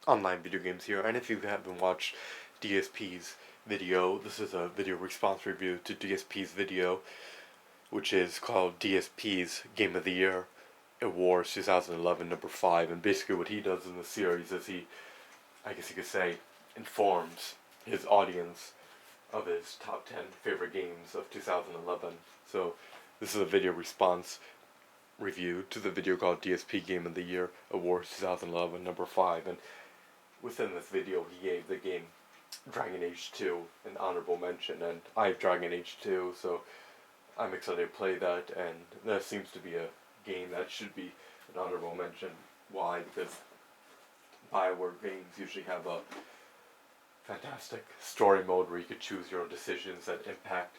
Online Video Games here, and if you haven't watched DSP's video, this is a video response review to DSP's video, which is called DSP's Game of the Year Awards 2011 number 5, and basically what he does in the series is he, I guess you could say, informs his audience of his top 10 favorite games of 2011. So this is a video response review to the video called DSP Game of the Year Awards 2011 number 5, and within this video he gave the game Dragon Age 2 an honorable mention, and I have Dragon Age 2, so I'm excited to play that, and that seems to be a game that should be an honorable mention. Why? Because Bioware games usually have a fantastic story mode where you could choose your own decisions that impact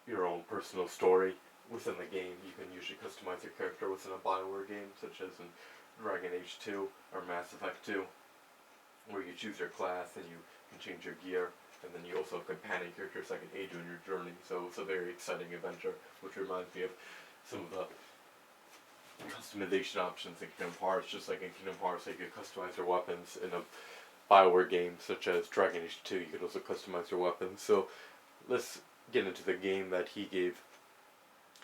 your own personal story within the game. You can usually customize your character within a Bioware game, such as in Dragon Age 2 or Mass Effect 2, where you choose your class and you can change your gear, and then you also have companion characters that can aid you in your journey. So it's a very exciting adventure, which reminds me of some of the customization options in Kingdom Hearts. Just like in Kingdom Hearts, you could customize your weapons in a Bioware game such as Dragon Age 2. You could also customize your weapons. So let's get into the game that he gave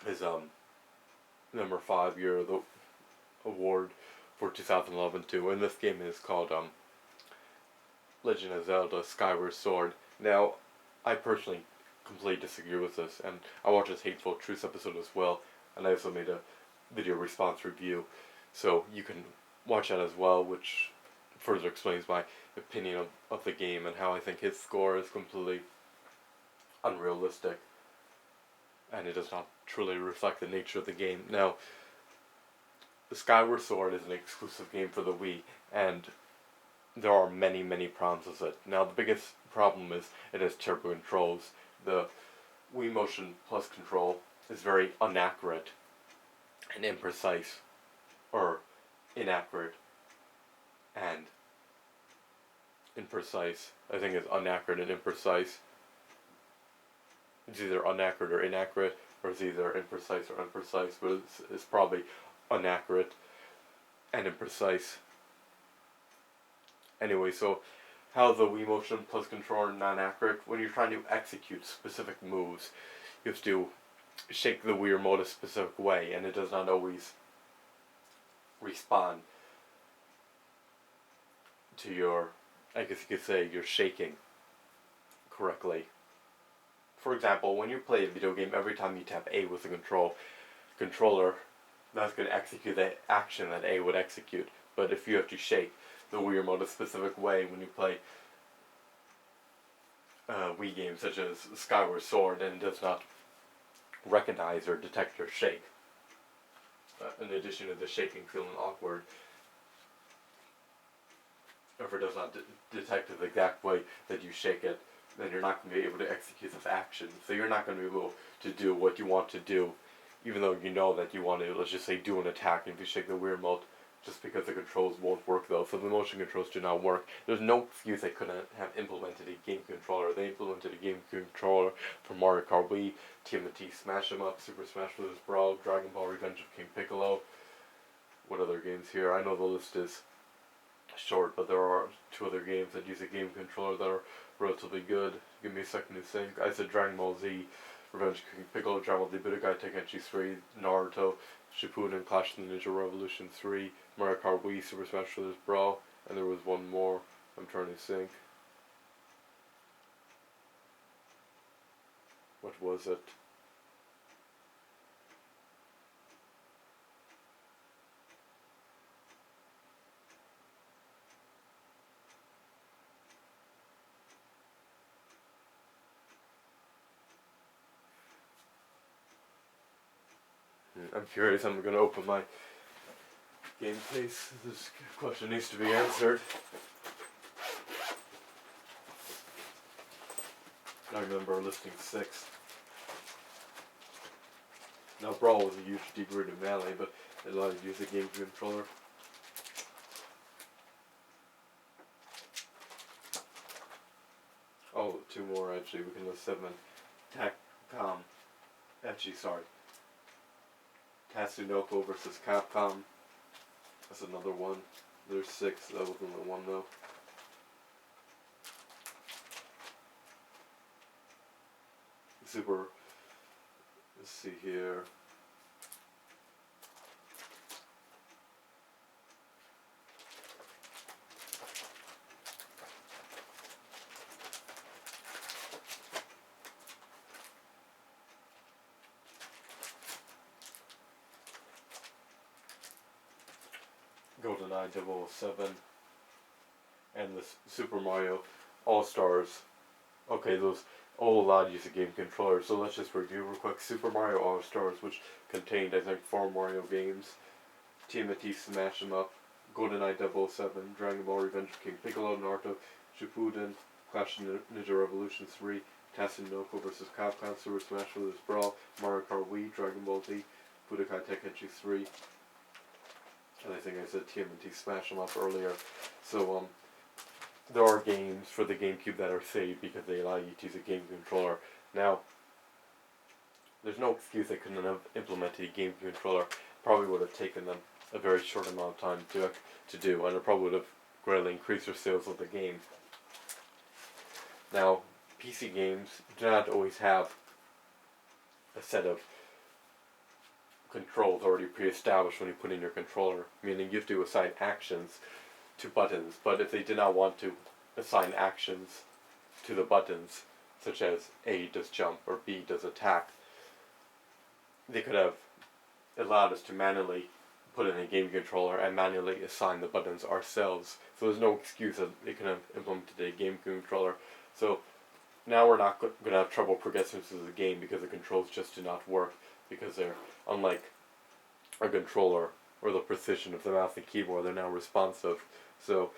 his number 5 year of the award for 2011 to, and this game is called Legend of Zelda Skyward Sword. Now, I personally completely disagree with this, and I watched this Hateful Truths episode as well, and I also made a video response review, so you can watch that as well, which further explains my opinion of the game and how I think his score is completely unrealistic, and it does not truly reflect the nature of the game. Now, the Skyward Sword is an exclusive game for the Wii, and there are many, many problems with it. Now, the biggest problem is it has turbo controls. The Wii Motion Plus control is very inaccurate and imprecise, or inaccurate and imprecise. I think it's inaccurate and imprecise. It's either inaccurate or inaccurate, or it's either imprecise or imprecise, but it's probably inaccurate and imprecise. Anyway, so how the Wii Motion Plus controller non-accurate? When you're trying to execute specific moves, you have to shake the Wii remote a specific way, and it does not always respond to your, I guess you could say, your shaking correctly. For example, when you play a video game, every time you tap A with the controller, that's going to execute the action that A would execute. But if you have to shake the Wii remote a specific way when you play Wii games such as Skyward Sword, and does not recognize or detect your shake, in addition to the shaking feeling awkward, if it does not detect the exact way that you shake it, then you're not going to be able to execute this action. So you're not going to be able to do what you want to do, even though you know that you want to, let's just say, do an attack, and if you shake the Wii remote, just because the controls won't work though. So the motion controls do not work. There's no excuse they couldn't have implemented a game controller. They implemented a game controller for Mario Kart Wii, TMNT Smash 'em Up, Super Smash Bros. Brawl, Dragon Ball Revenge of King Piccolo. What other games here? I know the list is short, but there are 2 other games that use a game controller that are relatively good. Give me a second to think. I said Dragon Ball Z, Revenge of King Piccolo, Dragon Ball Z Budokai Tenkaichi 3, Naruto, Shippuden, Clash of the Ninja Revolution 3, Mario Kart Wii, Super Smash Bros. Brawl, and there was one more. I'm trying to think. What was it? I'm curious. I'm going to open my game case. This question needs to be answered. I remember listing 6. Now, Brawl was a huge deep-rooted melee, but it allowed you to use a game controller. Oh, 2 more actually. We can list 7. Tatsunoko versus Capcom. That's another one. There's 6. That wasn't the one though. Super. Let's see here. GoldenEye 007 and the Super Mario All-Stars. Okay, those all allowed to use a game controller, so let's just review real quick. Super Mario All-Stars, which contained, I think, 4 Mario games. TMNT Smash 'em Up, GoldenEye 007, Dragon Ball Revenge of King Piccolo, Naruto, Shippuden, Clash of Ninja Revolution 3, Tatsunoko vs. Capcom, Super Smash Bros. Brawl, Mario Kart Wii, Dragon Ball Z, Budokai Tenkaichi 3, and I think I said TMNT Smash 'em Up earlier. So, there are games for the GameCube that are saved because they allow you to use a game controller. Now, there's no excuse they couldn't have implemented a game controller. Probably would have taken them a very short amount of time to do, and it probably would have greatly increased their sales of the game. Now, PC games do not always have a set of controls already pre-established when you put in your controller, meaning you have to assign actions to buttons, but if they did not want to assign actions to the buttons, such as A does jump or B does attack, they could have allowed us to manually put in a game controller and manually assign the buttons ourselves. So there's no excuse that they could have implemented a game controller. So now we're not going to have trouble progressing through the game because the controls just do not work, because they're unlike a controller or the precision of the mouse and keyboard, they're now responsive. So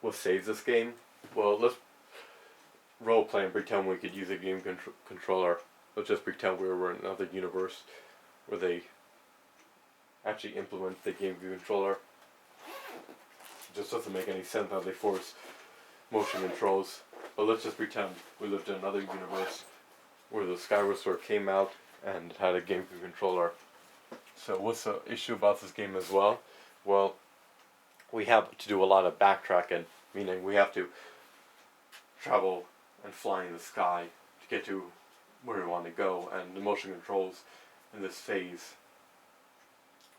what saves this game? Well, let's role play and pretend we could use a game controller. Let's just pretend we were in another universe where they actually implement the game controller. It just doesn't make any sense how they force motion controls. But let's just pretend we lived in another universe where the Skyward Sword came out and had a game controller. So what's the issue about this game as well? Well, we have to do a lot of backtracking, meaning we have to travel and fly in the sky to get to where we want to go, and the motion controls in this phase.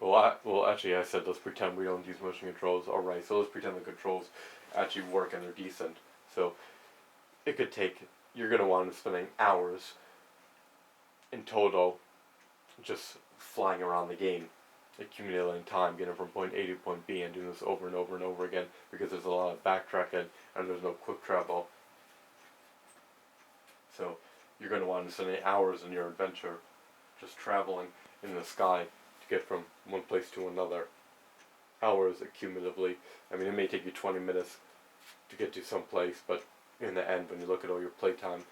Well, actually, I said let's pretend we don't use motion controls. Alright, so let's pretend the controls actually work and they're decent. So it could take, you're going to want to spending hours in total just flying around the game, accumulating time, getting from point A to point B, and doing this over and over and over again because there's a lot of backtracking and there's no quick travel. So you're going to want to spend hours in your adventure just traveling in the sky to get from one place to another. Hours accumulatively. I mean, it may take you 20 minutes to get to some place, but in the end, when you look at all your playtime,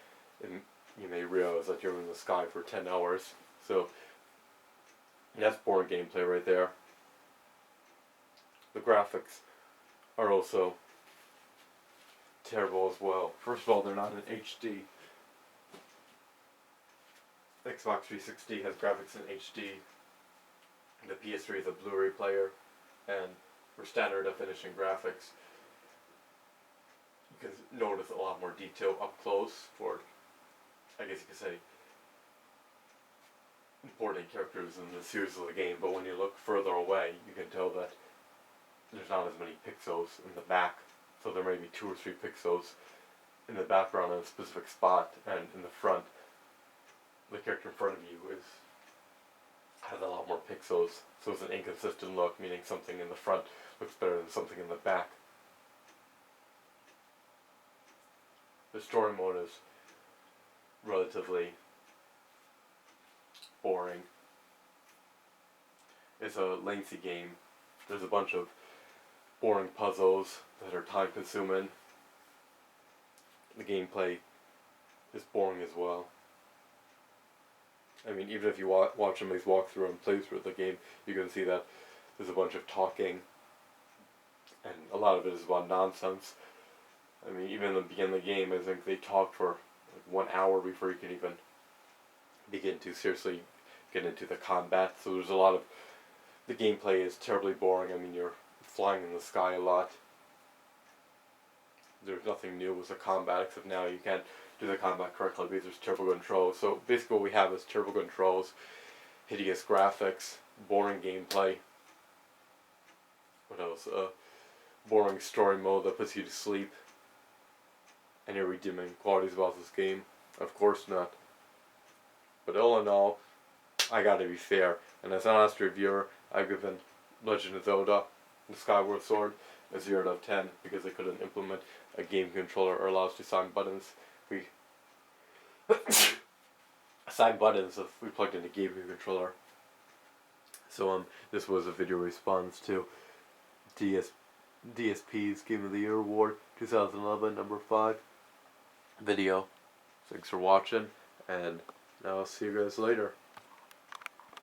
you may realize that you're in the sky for 10 hours. So that's boring gameplay right there. The graphics are also terrible as well. First of all, they're not in HD. Xbox 360 has graphics in HD. The PS3 is a Blu-ray player, and for standard definition graphics, you can notice a lot more detail up close for, I guess you could say, important characters in the series of the game, but when you look further away, you can tell that there's not as many pixels in the back, so there may be 2 or 3 pixels in the background in a specific spot, and in the front, the character in front of you has a lot more pixels, so it's an inconsistent look, meaning something in the front looks better than something in the back. The story mode is relatively boring. It's a lengthy game. There's a bunch of boring puzzles that are time consuming. The gameplay is boring as well. I mean, even if you watch somebody's walkthrough and playthrough of the game, you can see that there's a bunch of talking, and a lot of it is about nonsense. I mean, even in the beginning of the game, I think they talk for like 1 hour before you can even begin to seriously get into the combat. So there's a lot of, the gameplay is terribly boring. I mean, you're flying in the sky a lot. There's nothing new with the combat, except now you can't do the combat correctly because there's terrible controls. So basically what we have is terrible controls, hideous graphics, boring gameplay. What else? Boring story mode that puts you to sleep. Any redeeming qualities about this game? Of course not. But all in all, I gotta be fair. And as an honest reviewer, I've given Legend of Zelda, the Skyward Sword, a 0 out of 10 because they couldn't implement a game controller or allow us to assign buttons. We assign buttons if we plugged in a game controller. So this was a video response to DSP's Game of the Year Award 2011 number 5 video. Thanks for watching, and I'll see you guys later.